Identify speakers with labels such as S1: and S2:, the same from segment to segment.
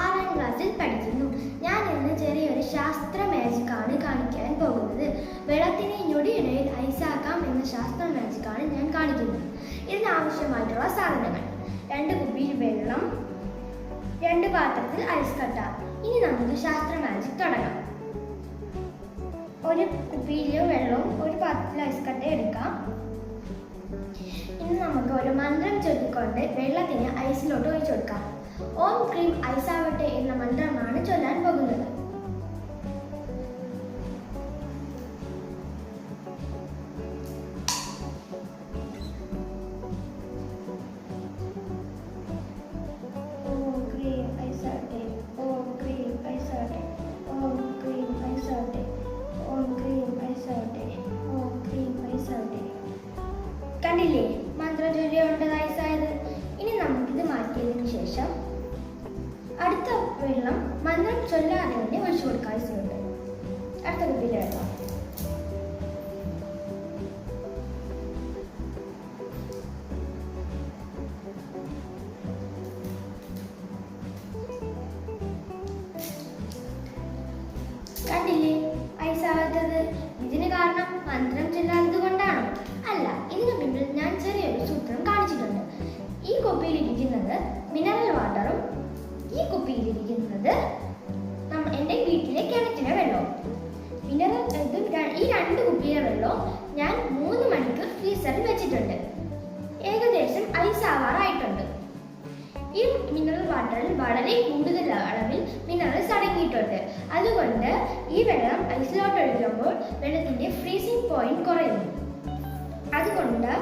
S1: 6ാം ക്ലാസ്സിൽ പഠിക്കുന്നു. ഞാൻ ഇന്ന് ചെറിയൊരു ശാസ്ത്ര മാജിക്കാണ് കാണിക്കാൻ പോകുന്നത്. വെള്ളത്തിനെ ഞൊടിയിടയിൽ ഐസാക്കാം എന്ന ശാസ്ത്ര മാജിക്കാണ് ഞാൻ കാണിക്കുന്നത്. ഇതിനാവശ്യമായിട്ടുള്ള സാധനങ്ങൾ: 2 കുപ്പിയിൽ വെള്ളം, 2 പാത്രത്തിൽ ഐസ് കട്ട. ഇനി നമുക്ക് ശാസ്ത്ര മാജിക് തുടങ്ങാം. ഒരു കുപ്പിയിൽ വെള്ളവും ഒരു പാത്രത്തിൽ ഐസ് കട്ട എടുക്കാം. ഇനി നമുക്ക് ഒരു മന്ത്രം ചൊല്ലിക്കൊണ്ട് വെള്ളത്തിന് ഐസിലോട്ട് ഒഴിച്ചു കൊടുക്കാം. ഓം ക്രീം ഐസാവട്ടെ എന്ന മന്ത്രമാണ് ചൊല്ലാൻ പോകുന്നത്. ഓം ക്രീം ഐസാവട്ടെ, ഓം ക്രീം ഐസാവട്ടെ, ഓം ക്രീം ഐസാവട്ടെ, ഓം ക്രീം ഐസാവട്ടെ, ഓം ക്രീം ഐസാവട്ടെ. കണ്ടില്ലേ, മന്ത്രം ചൊല്ലിയുണ്ട് ഐസായത്. ഇനി നമുക്കിത് മാറ്റിയതിനു ശേഷം അടുത്ത വെള്ളം മന്ത്രം ചൊല്ലാതെ തന്നെ ഒഴിച്ചു കൊടുക്കാം. ഐസിലോട്ട് അടുത്ത കുപ്പിയിലെ വെള്ളം. കണ്ടില്ലേ ഐസാവാത്തത്? ഇതിന് കാരണം മന്ത്രം ചൊല്ലാത്തത് കൊണ്ടാണോ? അല്ല, ഇതിനു പിന്നിൽ ഞാൻ ചെറിയൊരു സൂത്രം കാണിച്ചിട്ടുണ്ട്. ഈ കുപ്പിയിലിരിക്കുന്നത് മിനറൽ വാട്ടറും ഈ കുപ്പിയിലിരിക്കുന്നത് എൻ്റെ വീട്ടിലെ കിണറ്റിലെ വെള്ളവും. ഈ 2 കുപ്പിയിലെ വെള്ളവും ഞാൻ 3 മണിക്കൂർ ഫ്രീസറിൽ വെച്ചിട്ടുണ്ട്. ഏകദേശം ഐസ് ആവാറായിട്ടുണ്ട്. ഈ മിനറൽ വാട്ടറിൽ വളരെ കൂടുതൽ അളവിൽ മിനറൽസ് അടങ്ങിയിട്ടുണ്ട്. അതുകൊണ്ട് ഈ വെള്ളം ഐസിലോട്ട് ഒഴിക്കുമ്പോൾ വെള്ളത്തിന്റെ ഫ്രീസിംഗ് പോയിന്റ് കുറയുന്നു. അതുകൊണ്ട്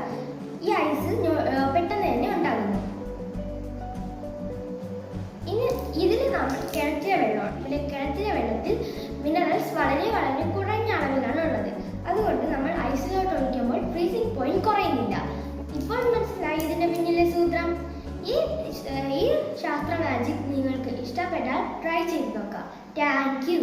S1: ഈ ഐസ് പെട്ടെന്ന് തന്നെ ഉണ്ടാകുന്നു. ഇനി ഇതിൽ നമ്മൾ കിണറ്റിലെ വെള്ളത്തിൽ മിനറൽസ് വളരെ കുറഞ്ഞ അളവിലാണ് ഉള്ളത്. അതുകൊണ്ട് നമ്മൾ ഐസിലോട്ട് ഒഴിക്കുമ്പോൾ ഫ്രീസിംഗ് പോയിന്റ് കുറയുന്നില്ല. ഇപ്പോൾ മനസ്സിലായി ഇതിന്റെ പിന്നിലെ സൂത്രം. ഈ ശാസ്ത്ര മാജിക് നിങ്ങൾക്ക് ഇഷ്ടപ്പെട്ടാൽ ട്രൈ ചെയ്ത് നോക്കാം. Thank you.